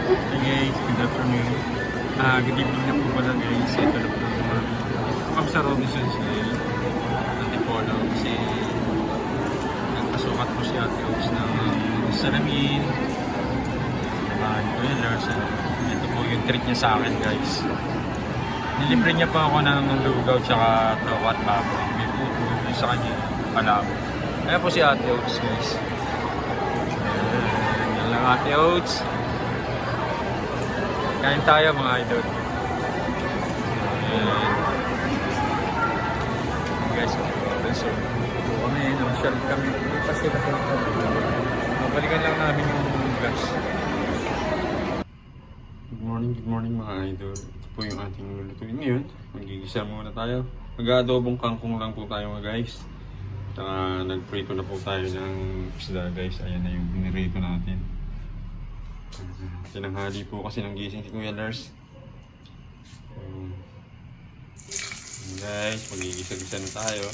Hey guys, good afternoon. Good evening na po pala guys. Ito na po kami sa Robinson's ngayon. Antipolo kasi nagpasukat po si Ate Oaks ng salamin. Ito yun, Lars. Ito po yung treat niya sa akin guys. Nilibre niya pa ako ng lugaw tsaka tawat baboy. May puto yung sa kanya. Palabo. Ayan po si Ate Oaks guys. Yan lang Ate Oaks. Kain tayo mga idol. Ayan. Guys, so kami, namasyal kami. Kasi mabalikan lang namin yung vlogs. Good morning mga idol. Ito po yung ating lulutuin ngayon. Magigisa muna tayo. Mag-aadobong kangkong lang po tayo mga guys. Saka nagprito na po tayo ng isda guys. Ayan na yung binirito natin. Tinanghali po kasi ng gising si Kuya Lars. Guys, magigisa-gisa na tayo.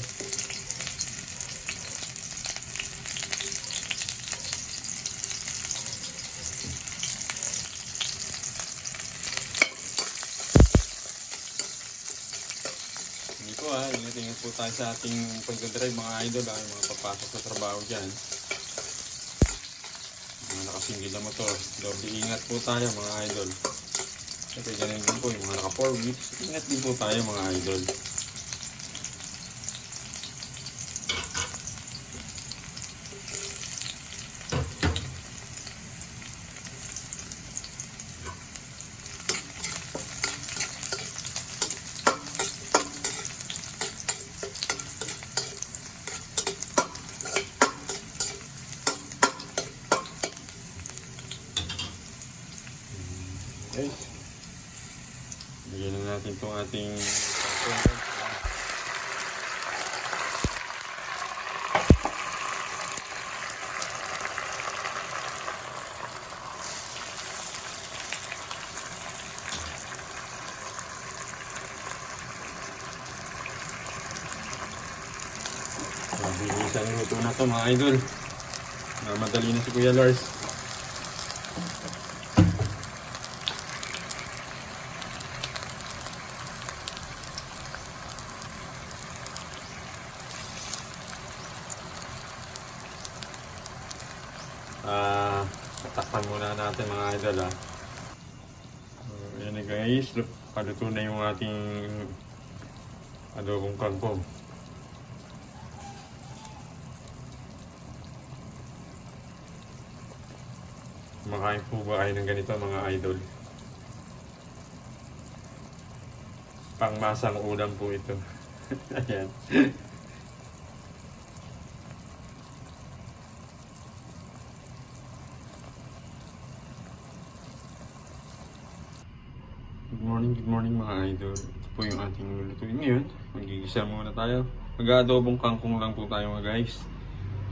Hindi po ingat-ingat po tayo sa ating pagdadrive mga idol yung mga papasok sa trabaho dyan. Mga nakasingil na motor, doble ingat po tayo mga idol. Kasi ganun din po yung mga naka 4 wheels, ingat din po tayo mga idol. Okay. Bigyan na natin itong ating isang luto na ito mga idol. Madali na si Kuya Lars. Tatakpan muna natin mga idol Ayan na guys, paluto na yung ating adobong kangkong. Makain po ba kayo ng ganito mga idol? Pangmasang ulam po ito. Ayan. Good morning mga idol. Ito po yung ating lulutuin ngayon. Magigisa muna tayo. Mag-aadobong kangkong lang po tayo mga guys.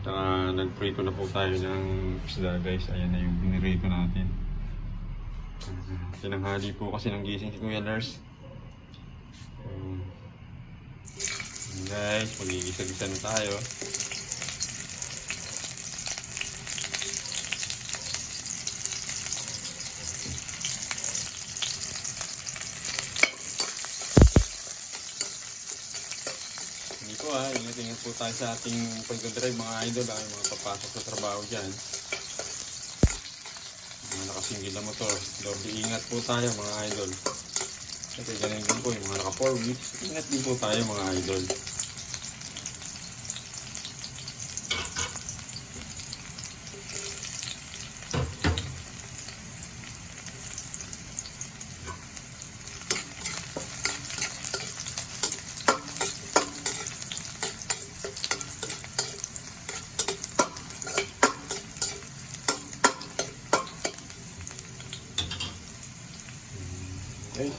Saka nagprito na po tayo ng isda guys. Ayan na yung binirito natin. Tinanghali po kasi ng gising si Kuya Lars. Guys, magigisa-gisa na tayo. Ingat-ingat po tayo sa ating pagdadrive mga idol yung mga papasok sa trabaho dyan. Mga nakasingil na motor, doble ingat po tayo mga idol. Kasi ganun din po yung mga naka 4 wheels, ingat din po tayo mga idol. Okay.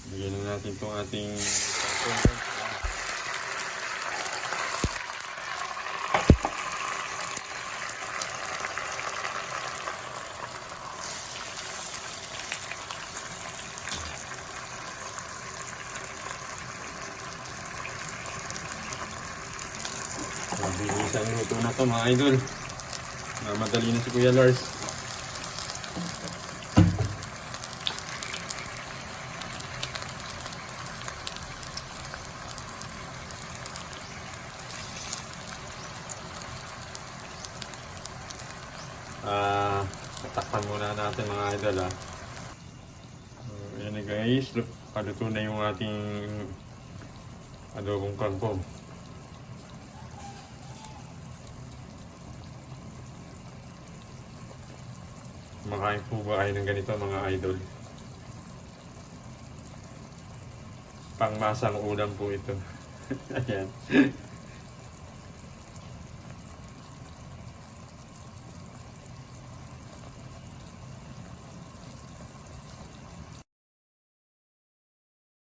Bigyan na natin itong ating Isang luto na to mga idol. Madali na si Kuya Lars. Tatakpan muna natin mga idol ah. Ayan na guys, paluto na yung ating adobong kangkong. Makain po ba kayo ng ganito mga idol? Pangmasang ulam po ito. Ayan.